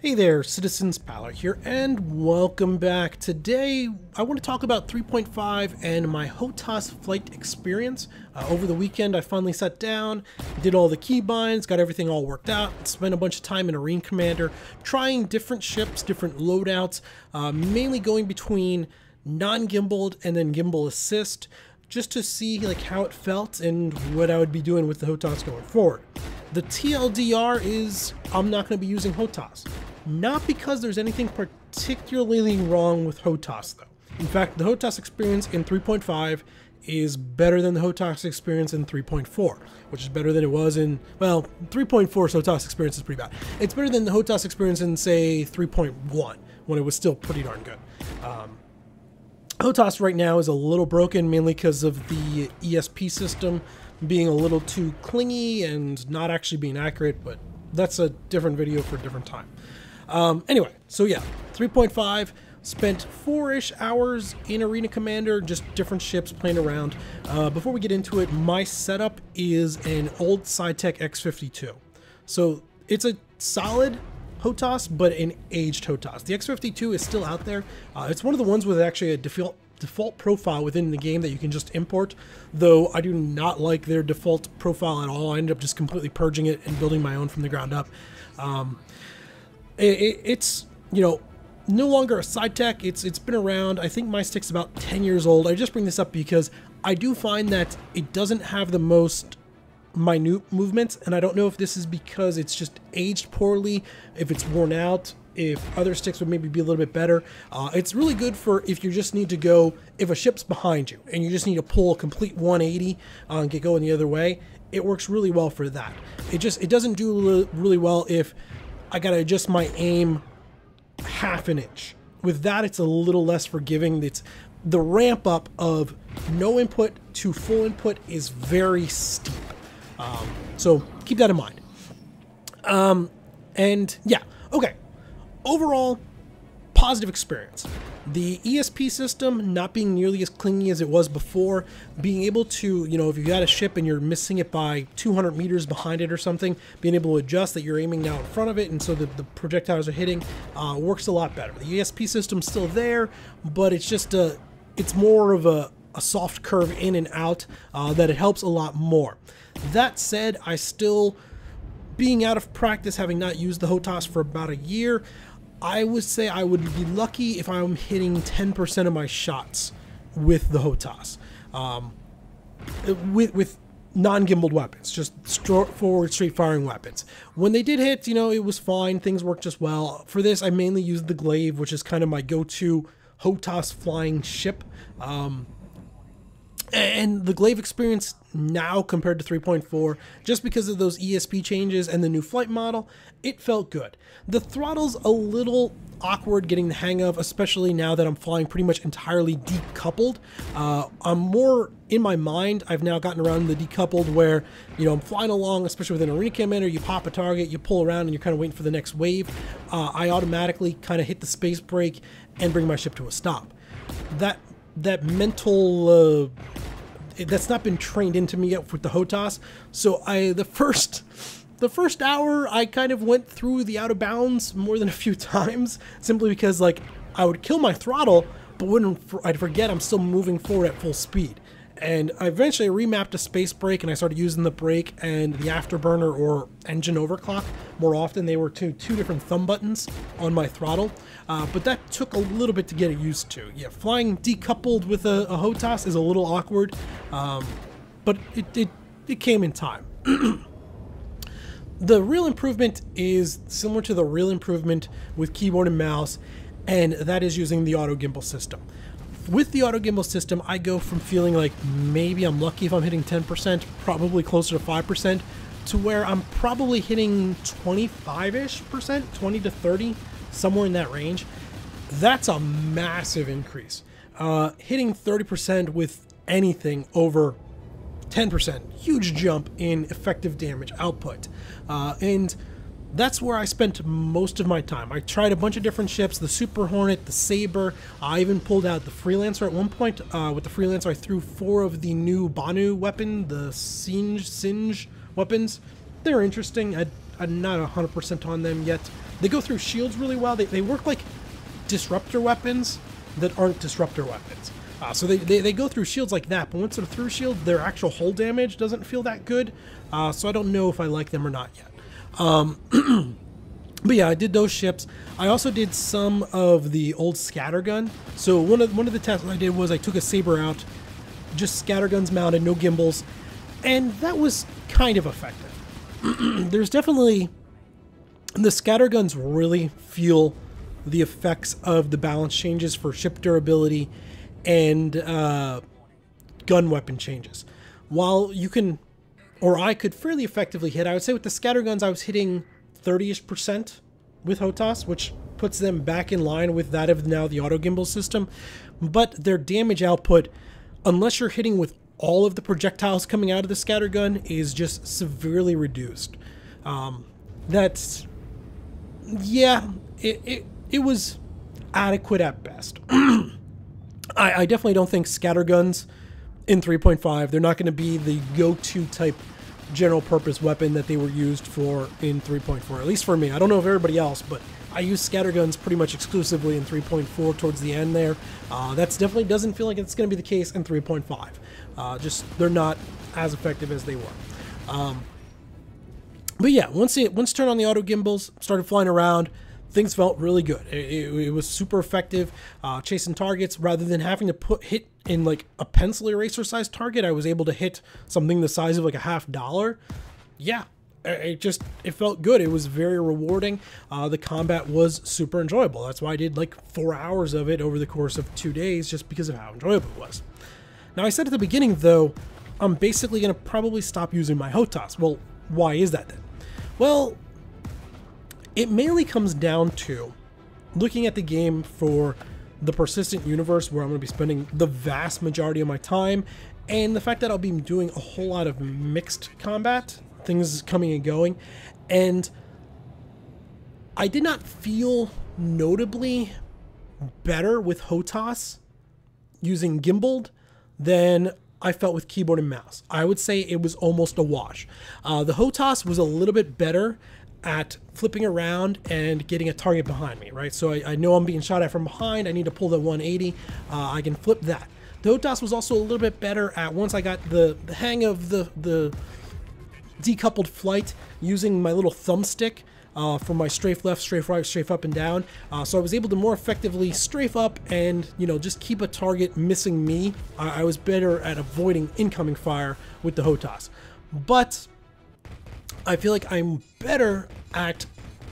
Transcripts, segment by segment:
Hey there, Citizens Paler here, and welcome back. Today, I want to talk about 3.5 and my HOTAS flight experience. Over the weekend, I finally sat down, did all the keybinds, got everything all worked out, spent a bunch of time in Arena Commander, trying different ships, different loadouts, mainly going between non-gimbaled and then gimbal assist, just to see how it felt and what I would be doing with the HOTAS going forward. The TLDR is I'm not going to be using HOTAS. Not because there's anything particularly wrong with HOTAS, though. In fact, the HOTAS experience in 3.5 is better than the HOTAS experience in 3.4, which is better than it was in, well, 3.4's HOTAS experience is pretty bad. It's better than the HOTAS experience in, say, 3.1, when it was still pretty darn good. HOTAS right now is a little broken, mainly because of the ESP system being a little too clingy and not actually being accurate, but that's a different video for a different time. Anyway, so yeah, 3.5, spent 4-ish hours in Arena Commander, just different ships playing around. Before we get into it, my setup is an old SciTech X52. So it's a solid HOTAS, but an aged HOTAS. The X52 is still out there. It's one of the ones with actually a default profile within the game that you can just import, though I do not like their default profile at all. I ended up just completely purging it and building my own from the ground up. It's, you know, no longer a SciTech. It's been around. I think my stick's about 10 years old. I just bring this up because I do find that it doesn't have the most minute movements, and I don't know if this is because it's just aged poorly, if it's worn out, if other sticks would maybe be a little bit better. It's really good for if you just need to go, if a ship's behind you and you just need to pull a complete 180 and get going the other way. It works really well for that. It doesn't do really well if I gotta adjust my aim half an inch. With that, it's a little less forgiving. It's the ramp up of no input to full input is very steep. So keep that in mind. And yeah, okay. Overall, positive experience. The ESP system not being nearly as clingy as it was before, being able to, you know, if you got a ship and you're missing it by 200 meters behind it or something, being able to adjust that you're aiming now in front of it and so that the projectiles are hitting, works a lot better. The ESP system's still there, but it's just it's more of a soft curve in and out that it helps a lot more. That said, I still, being out of practice, having not used the HOTAS for about a year, I would say I would be lucky if I'm hitting 10% of my shots with the HOTAS. With non-gimbaled weapons, just straightforward, straight-firing weapons. When they did hit, you know, it was fine. Things worked just well. For this, I mainly used the Glaive, which is kind of my go-to HOTAS flying ship. And the Glaive experience now compared to 3.4, just because of those ESP changes and the new flight model, it felt good. The throttle's a little awkward getting the hang of, especially now that I'm flying pretty much entirely decoupled. I'm more, in my mind, I've now gotten around the decoupled where, you know, I'm flying along, especially with an Arena Commander, you pop a target, you pull around, and you're kind of waiting for the next wave. I automatically kind of hit the space brake and bring my ship to a stop. That mental... that's not been trained into me yet with the HOTAS. So the first hour I kind of went through the out of bounds more than a few times, simply because like I would kill my throttle, but I'd forget I'm still moving forward at full speed. And I eventually remapped a space brake and I started using the brake and the afterburner or engine overclock more often. They were two different thumb buttons on my throttle, but that took a little bit to get it used to. Yeah, flying decoupled with a HOTAS is a little awkward, but it came in time. The real improvement is similar to the real improvement with keyboard and mouse, and that is using the auto gimbal system. With the auto gimbal system, I go from feeling like maybe I'm lucky if I'm hitting 10%, probably closer to 5%, to where I'm probably hitting 25-ish%, 20 to 30, somewhere in that range. That's a massive increase. Hitting 30% with anything over 10%, huge jump in effective damage output. And that's where I spent most of my time. I tried a bunch of different ships, the Super Hornet, the Saber. I even pulled out the Freelancer at one point. With the Freelancer, I threw 4 of the new Banu weapon, the Singe weapons. They're interesting. I'm not 100% on them yet. They go through shields really well. They work like disruptor weapons that aren't disruptor weapons. So they go through shields like that, but once they're through shield, their actual hull damage doesn't feel that good. So I don't know if I like them or not yet. But yeah, I did those ships. I also did some of the old scattergun. So one of the tests I did was I took a Saber out, just scatterguns mounted, no gimbals, and that was kind of effective. There's definitely, the scatterguns really feel the effects of the balance changes for ship durability and gun weapon changes. While you can, or I could fairly effectively hit, I would say with the scatterguns I was hitting 30-ish% with HOTAS, which puts them back in line with that of now the auto gimbal system. But their damage output, unless you're hitting with all of the projectiles coming out of the scattergun, is just severely reduced. That's, yeah, it was adequate at best. I definitely don't think scatterguns in 3.5, they're not going to be the go-to type general purpose weapon that they were used for in 3.4, at least for me. I don't know if everybody else, but I use scatterguns pretty much exclusively in 3.4 towards the end there. That's definitely doesn't feel like it's going to be the case in 3.5. Just, they're not as effective as they were. But yeah, once turned on the auto gimbals, started flying around, things felt really good. It was super effective, chasing targets rather than having to hit in like a pencil eraser size target. I was able to hit something the size of like a $50. Yeah, it felt good. It was very rewarding. The combat was super enjoyable. That's why I did like 4 hours of it over the course of 2 days, just because of how enjoyable it was. Now, I said at the beginning though, I'm basically going to probably stop using my HOTAS. Well, why is that then? Well, it mainly comes down to looking at the game for the persistent universe, where I'm going to be spending the vast majority of my time, and the fact that I'll be doing a whole lot of mixed combat, things coming and going, and I did not feel notably better with HOTAS using gimbaled than I felt with keyboard and mouse. I would say it was almost a wash. The HOTAS was a little bit better at flipping around and getting a target behind me, right? So I know I'm being shot at from behind. I need to pull the 180. I can flip that. The HOTAS was also a little bit better at, once I got the hang of the decoupled flight, using my little thumbstick for my strafe left, strafe right, strafe up and down. So I was able to more effectively strafe up and, you know, just keep a target missing me. I was better at avoiding incoming fire with the HOTAS. But I feel like I'm better at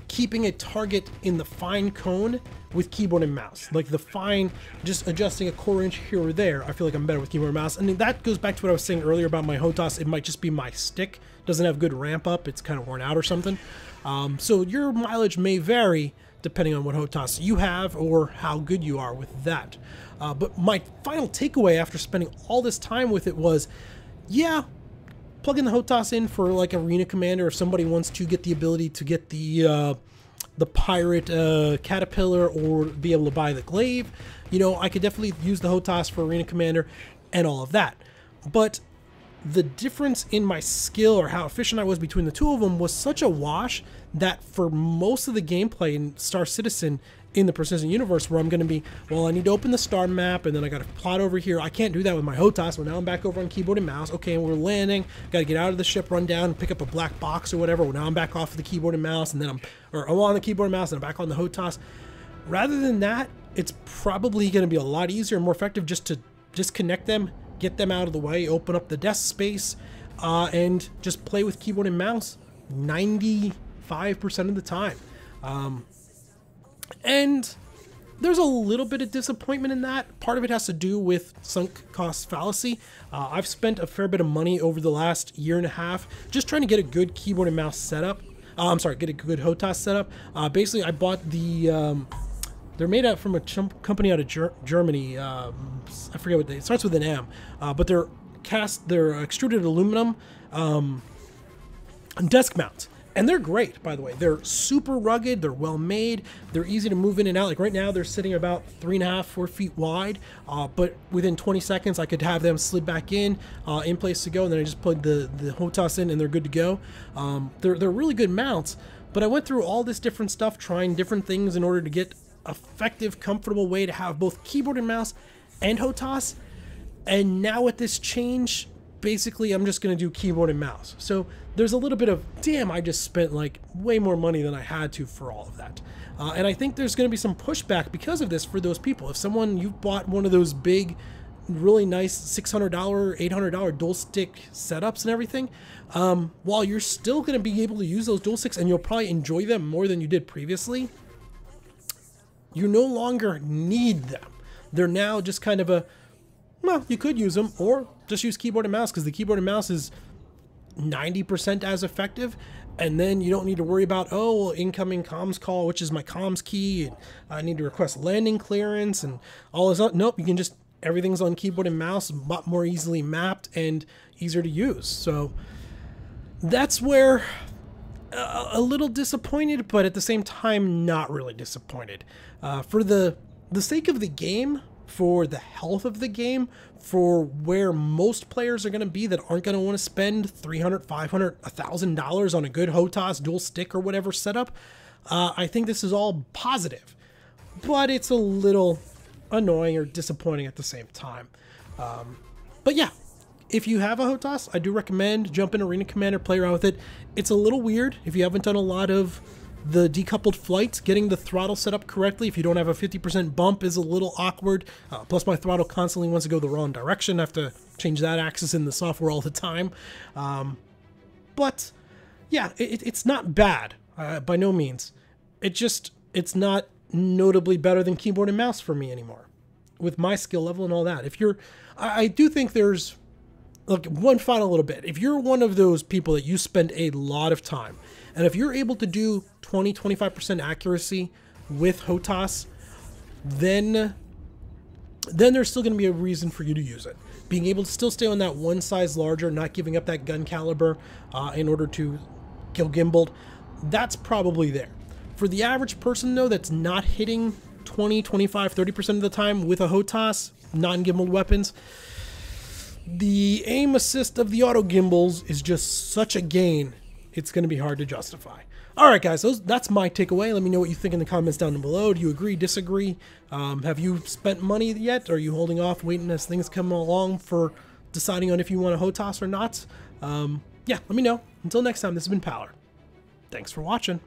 keeping a target in the fine cone with keyboard and mouse. Like the fine, just adjusting a quarter inch here or there, I feel like I'm better with keyboard and mouse. And that goes back to what I was saying earlier about my HOTAS. It might just be my stick doesn't have good ramp up. It's kind of worn out or something. So your mileage may vary depending on what HOTAS you have or how good you are with that. But my final takeaway after spending all this time with it was, yeah, plugging the HOTAS in for like Arena Commander, if somebody wants to get the ability to get the pirate caterpillar or be able to buy the glaive, you know, I could definitely use the HOTAS for Arena Commander and all of that. But the difference in my skill or how efficient I was between the two of them was such a wash that for most of the gameplay in Star Citizen in the Persistent Universe, where I'm going to be, well, I need to open the star map and then I got to plot over here. I can't do that with my HOTAS. Well, now I'm back over on keyboard and mouse. Okay, and we're landing. Got to get out of the ship, run down, and pick up a black box or whatever. Well, now I'm back off of the keyboard and mouse, and then I'm on the keyboard and mouse, and I'm back on the HOTAS. Rather than that, it's probably going to be a lot easier and more effective just to disconnect them, get them out of the way, open up the desk space, and just play with keyboard and mouse 95% of the time. And there's a little bit of disappointment in that. Part of it has to do with sunk cost fallacy. I've spent a fair bit of money over the last year and a half just trying to get a good keyboard and mouse setup. Get a good HOTAS setup. Basically, I bought the... they're made out from a company out of Germany. I forget what it starts with an M. But they're extruded aluminum desk mounts. And they're great, by the way. They're super rugged. They're well made. They're easy to move in and out. Like right now, they're sitting about 3.5, 4 feet wide. But within 20 seconds, I could have them slid back in place to go. And then I just plug the HOTAS in, and they're good to go. They're really good mounts. But I went through all this different stuff, trying different things in order to get effective, comfortable way to have both keyboard and mouse and HOTAS. And now with this change, basically I'm just going to do keyboard and mouse. So there's a little bit of, damn, I just spent like way more money than I had to for all of that. And I think there's going to be some pushback because of this for those people. If you've bought one of those big, really nice $600, $800 dual stick setups and everything, while you're still going to be able to use those dual sticks and you'll probably enjoy them more than you did previously, you no longer need them. They're now just kind of a, well, you could use them or just use keyboard and mouse, because the keyboard and mouse is 90% as effective. And then you don't need to worry about, oh, well, incoming comms call, which is my comms key, and I need to request landing clearance and all this. Nope, you can just, everything's on keyboard and mouse, a lot more easily mapped and easier to use. So that's where a little disappointed, but at the same time, not really disappointed. For the sake of the game, for the health of the game, for where most players are going to be that aren't going to want to spend $300, $500, $1,000 on a good HOTAS dual stick or whatever setup, I think this is all positive. But it's a little annoying or disappointing at the same time. But yeah, if you have a HOTAS, I do recommend jump in Arena Commander, play around with it. It's a little weird if you haven't done a lot of the decoupled flights. Getting the throttle set up correctly, if you don't have a 50% bump, is a little awkward. Plus my throttle constantly wants to go the wrong direction. I have to change that axis in the software all the time. But yeah, it's not bad by no means. It's not notably better than keyboard and mouse for me anymore with my skill level and all that. I do think there's like one final little bit. If you're one of those people that you spend a lot of time, and if you're able to do 20-25% accuracy with HOTAS, then there's still going to be a reason for you to use it. Being able to still stay on that one size larger, not giving up that gun caliber in order to kill gimbaled, that's probably there. For the average person, though, that's not hitting 20, 25, 30% of the time with a HOTAS, non-gimbaled weapons, the aim assist of the auto gimbals is just such a gain, it's going to be hard to justify. All right, guys, that's my takeaway. Let me know what you think in the comments down below. Do you agree, disagree? Have you spent money yet? Are you holding off, waiting as things come along for deciding on if you want a HOTAS or not? Yeah, let me know. Until next time, this has been Power. Thanks for watching.